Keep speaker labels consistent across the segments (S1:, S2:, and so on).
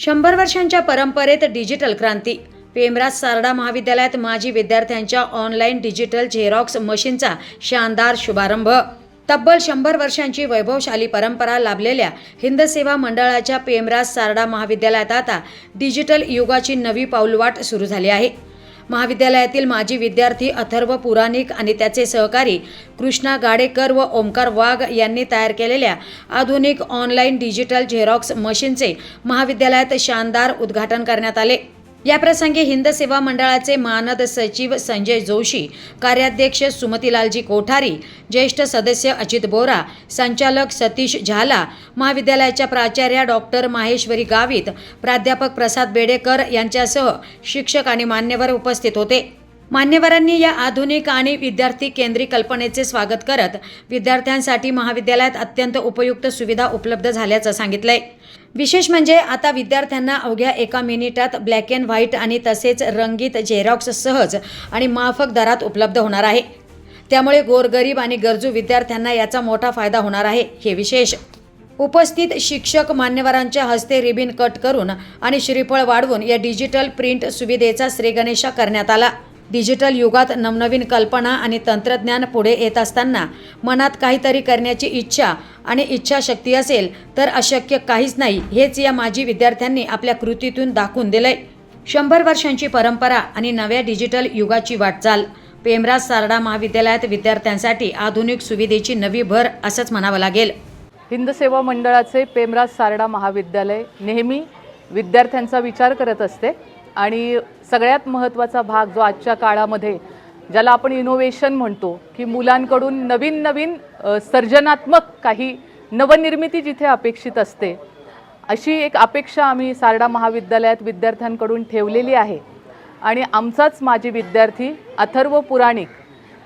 S1: 100 वर्षांच्या परंपरेत डिजिटल क्रांती. पेमराज सारडा महाविद्यालयात माजी विद्यार्थ्यांच्या ऑनलाईन डिजिटल झेरॉक्स मशीनचा शानदार शुभारंभ. तब्बल 100 वर्षांची वैभवशाली परंपरा लाभलेल्या हिंद सेवा मंडळाच्या पेमराज सारडा महाविद्यालयात आता डिजिटल युगाची नवी पाऊलवाट सुरू झाली आहे. महाविद्यालयातील माजी विद्यार्थी अथर्व पुराणिक आणि त्याचे सहकारी कृष्णा गाडेकर व ओमकार वाघ यांनी तयार केलेल्या आधुनिक ऑनलाईन डिजिटल झेरॉक्स मशीनचे महाविद्यालयात शानदार उद्घाटन करण्यात आले. याप्रसंगी हिंद सेवा मंडळाचे मानद सचिव संजय जोशी, कार्याध्यक्ष सुमतीलालजी कोठारी, ज्येष्ठ सदस्य अजित बोरा, संचालक सतीश झाला, महाविद्यालयाच्या प्राचार्या डॉक्टर माहेश्वरी गावित, प्राध्यापक प्रसाद बेडेकर यांच्यासह शिक्षक आणि मान्यवर उपस्थित होते. मान्यवरांनी या आधुनिक आणि विद्यार्थी केंद्रित कल्पनेचे स्वागत करत विद्यार्थ्यांसाठी महाविद्यालयात अत्यंत उपयुक्त सुविधा उपलब्ध झाल्याचं सांगितलंय. विशेष म्हणजे आता विद्यार्थ्यांना अवघ्या 1 मिनिटात ब्लॅक अँड व्हाईट आणि तसेच रंगीत झेरॉक्स सहज आणि माफक दरात उपलब्ध होणार आहे. त्यामुळे गोरगरीब आणि गरजू विद्यार्थ्यांना याचा मोठा फायदा होणार आहे. हे विशेष. उपस्थित शिक्षक मान्यवरांच्या हस्ते रिबिन कट करून आणि श्रीफळ वाढवून या डिजिटल प्रिंट सुविधेचा श्रीगणेशा करण्यात आला. डिजिटल युगात नवनवीन कल्पना आणि तंत्रज्ञान पुढे येत असताना मनात काहीतरी करण्याची इच्छा आणि इच्छाशक्ती असेल तर अशक्य काहीच नाही, हेच या माजी विद्यार्थ्यांनी आपल्या कृतीतून दाखवून दिलंय. 100 वर्षांची परंपरा आणि नव्या डिजिटल युगाची वाटचाल. पेमराज सारडा महाविद्यालयात विद्यार्थ्यांसाठी आधुनिक सुविधेची नवी भर असंच म्हणावं लागेल.
S2: हिंद सेवा मंडळाचे पेमराज सारडा महाविद्यालय नेहमी विद्यार्थ्यांचा विचार करत असते आणि सगळ्यात महत्त्वाचा भाग जो आजच्या काळामध्ये ज्याला आपण इनोव्हेशन म्हणतो की मुलांकडून नवीन सर्जनात्मक काही नवनिर्मिती जिथे अपेक्षित असते, अशी एक अपेक्षा आम्ही सारडा महाविद्यालयात विद्यार्थ्यांकडून ठेवलेली आहे. आणि आमचाच माजी विद्यार्थी अथर्व पुराणिक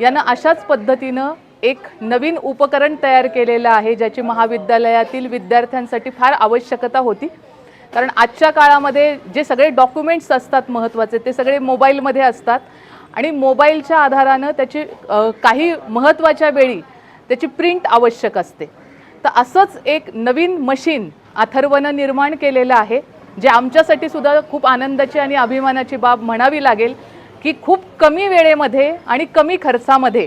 S2: यानं अशाच पद्धतीनं एक नवीन उपकरण तयार केलेलं आहे, ज्याची महाविद्यालयातील विद्यार्थ्यांसाठी फार आवश्यकता होती. कारण आजच्या काळामध्ये जे सगळे डॉक्युमेंट्स असतात महत्त्वाचे ते सगळे मोबाईलमध्ये असतात आणि मोबाईलच्या आधारानं त्याची काही महत्त्वाच्या वेळी त्याची प्रिंट आवश्यक असते. तर असंच एक नवीन मशीन अथर्वनं निर्माण केलेलं आहे, जे आमच्यासाठी सुद्धा खूप आनंदाची आणि अभिमानाची बाब म्हणावी लागेल की खूप कमी वेळेमध्ये आणि कमी खर्चामध्ये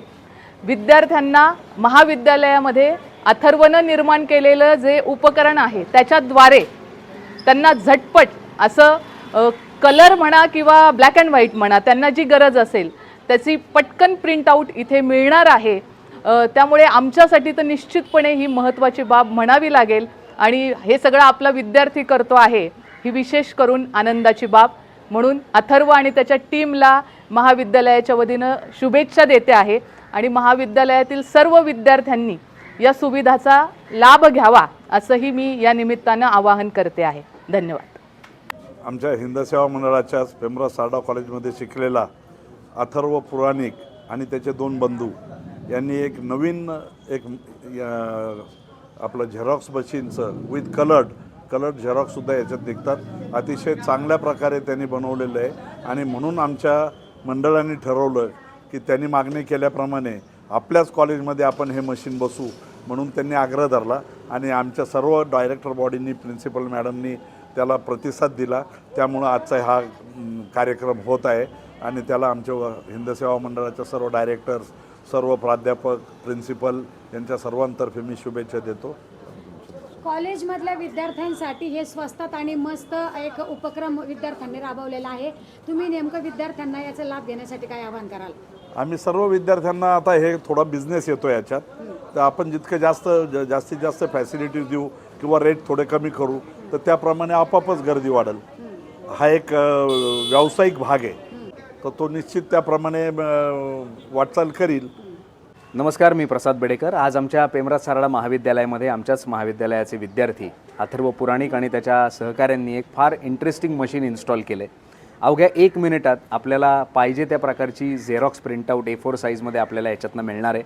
S2: विद्यार्थ्यांना महाविद्यालयामध्ये अथर्वनं निर्माण केलेलं जे उपकरण आहे त्याच्याद्वारे त्यांना झटपट असं कलर म्हणा किंवा ब्लॅक अँड व्हाईट म्हणा, त्यांना जी गरज असेल त्याची पटकन प्रिंटआउट इथे मिळणार आहे. त्यामुळे आमच्यासाठी तर निश्चितपणे ही महत्त्वाची बाब म्हणावी लागेल आणि हे सगळं आपला विद्यार्थी करतो आहे ही विशेष करून आनंदाची बाब म्हणून अथर्व आणि त्याच्या टीमला महाविद्यालयाच्या वतीनं शुभेच्छा देते आहे आणि महाविद्यालयातील सर्व विद्यार्थ्यांनी या सुविधाचा लाभ घ्यावा असंही मी या निमित्तानं आवाहन करते आहे. धन्यवाद.
S3: आमच्या हिंद सेवा मंडळाच्या पेमराज सारडा कॉलेजमध्ये शिकलेला अथर्व पुराणिक आणि त्याचे 2 बंधू यांनी एक नवीन आपलं झेरॉक्स मशीनचं विथ कलर्ड झेरॉक्ससुद्धा याच्यात निघतात. अतिशय चांगल्या प्रकारे त्यांनी बनवलेलं आहे आणि म्हणून आमच्या मंडळाने ठरवलं की त्यांनी मागणी केल्याप्रमाणे आपल्याच कॉलेजमध्ये आपण हे मशीन बसवू म्हणून त्यांनी आग्रह धरला आणि आमच्या सर्व डायरेक्टर बॉडींनी, प्रिन्सिपल मॅडमनी त्याला प्रतिसाद दिला. त्यामुळं आजचा हा कार्यक्रम होत आहे आणि त्याला आमच्या हिंद सेवा मंडळाच्या सर्व डायरेक्टर्स, सर्व प्राध्यापक, प्रिन्सिपल यांच्या सर्वांतर्फे मी शुभेच्छा देतो.
S4: कॉलेजमधल्या विद्यार्थ्यांसाठी हे स्वस्तात आणि मस्त एक उपक्रम विद्यार्थ्यांनी राबवलेला आहे. तुम्ही नेमकं विद्यार्थ्यांना याचा लाभ घेण्यासाठी काय आवाहन कराल?
S3: आम्ही सर्व विद्यार्थ्यांना आता हे थोडा बिझनेस येतो याच्यात, तर आपण जितकं जास्तीत जास्त फॅसिलिटीज देऊ किंवा रेट थोडे कमी करू तर त्याप्रमाणे आपोआपच गर्दी वाढेल. हा एक व्यावसायिक भाग आहे, तर तो निश्चित त्याप्रमाणे वाटचाल करील.
S5: नमस्कार, मी प्रसाद बेडेकर. आज आमच्या पेमराज सारडा महाविद्यालयामध्ये आमच्याच महाविद्यालयाचे विद्यार्थी अथर्व पुराणिक आणि त्याच्या सहकाऱ्यांनी एक फार इंटरेस्टिंग मशीन इन्स्टॉल केले. अवघ्या 1 मिनिटात आपल्याला पाहिजे त्या प्रकारची झेरॉक्स प्रिंटआउट A4 साईजमध्ये आपल्याला याच्यातनं मिळणार आहे.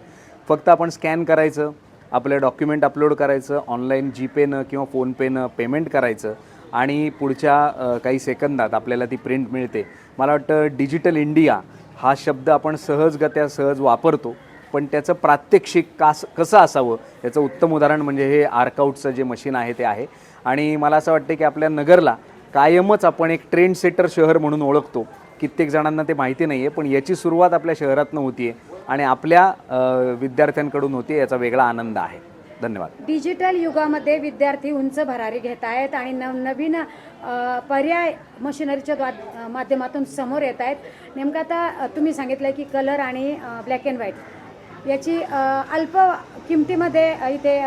S5: फक्त आपण स्कॅन करायचं, आपलं डॉक्युमेंट अपलोड करायचं, ऑनलाईन जीपेनं किंवा फोनपेनं पेमेंट करायचं आणि पुढच्या काही सेकंदात आपल्याला ती प्रिंट मिळते. मला वाटतं डिजिटल इंडिया हा शब्द आपण सहज वापरतो, पण त्याचं प्रात्यक्षिक कसं असावं याचं उत्तम उदाहरण म्हणजे हे आर्कआउटचं जे मशीन आहे ते आहे. आणि मला असं वाटतं की आपल्या नगरला कायमच आपण एक ट्रेंड सेटर शहर म्हणून ओळखतो. कित्येक जणांना ते माहिती नाही आहे, पण याची सुरुवात आपल्या शहरातनं होती आहे आणि आपल्या विद्यार्थ्यांकडून होती, याचा वेगळा आनंद आहे. धन्यवाद.
S4: डिजिटल युगामध्ये विद्यार्थी उंच भरारी घेत आहेत आणि नवनवीन पर्याय मशिनरीच्या माध्यमातून समोर येत आहेत. नेमकं आता तुम्ही सांगितलं की कलर आणि ब्लॅक अँड व्हाईट याची अल्प किमतीमध्ये इथे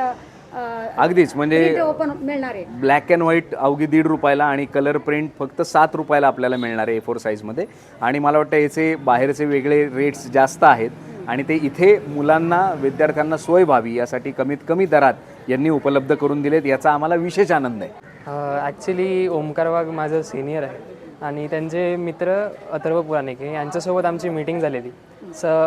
S5: अगदीच म्हणजे
S4: ओपन मिळणार आहे.
S5: ब्लॅक अँड व्हाईट अवघी ₹1.5 आणि कलर प्रिंट फक्त ₹7 आपल्याला मिळणार आहे A4 साईजमध्ये. आणि मला वाटतं याचे बाहेरचे वेगळे रेट्स जास्त आहेत आणि ते इथे मुलांना विद्यार्थ्यांना सोय व्हावी यासाठी कमीत कमी दरात यांनी उपलब्ध करून दिलेत, याचा आम्हाला विशेष आनंद आहे.
S6: ॲक्च्युली ओमकार वाघ माझं सिनियर आहे आणि त्यांचे मित्र अथर्व पुराणिके यांच्यासोबत आमची मीटिंग झालेली.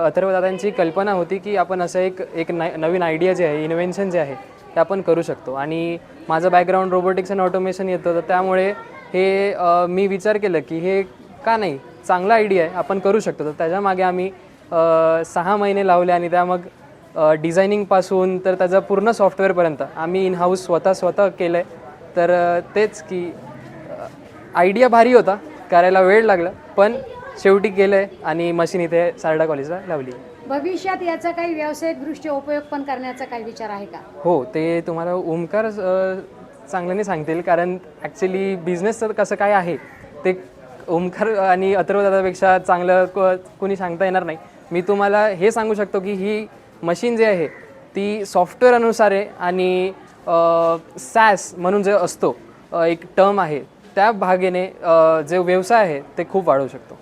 S6: अथर्वदादांची कल्पना होती की आपण असं एक नवीन आयडिया जे आहे, इन्व्हेन्शन जे आहे ते आपण करू शकतो. आणि माझं बॅकग्राऊंड रोबोटिक्स अँड ऑटोमेशन येतं, तर त्यामुळे हे मी विचार केलं की हे का नाही, चांगला आयडिया आहे, आपण करू शकतो. तर त्याच्यामागे आम्ही 6 महिने लावले आणि त्या मग डिझायनिंगपासून तर त्याचं पूर्ण सॉफ्टवेअरपर्यंत आम्ही इन हाऊस स्वतः केलं आहे. तर तेच की आयडिया भारी होता, करायला वेळ लागला, पण शेवटी केलं आहे आणि मशीन इथे सारडा कॉलेजला लावली.
S4: भविष्यात याचा काही व्यावसायिकदृष्ट्या उपयोग पण करण्याचा काही विचार आहे का?
S6: हो, ते तुम्हाला ओमकार चांगल्याने सांगतील, कारण ॲक्च्युली बिझनेसचं कसं काय आहे ते ओमकार आणि अथर्वदादापेक्षा चांगलं कोणी सांगता येणार नाही. मी तुम्हाला हे सांगू शकतो की ही मशीन जी आहे ती सॉफ्टवेअर अनुसार आहे आणि सॅस म्हणून जे असतो एक टर्म आहे, त्या भागेने जे व्यवसाय आहे ते खूप वाढवू शकतो.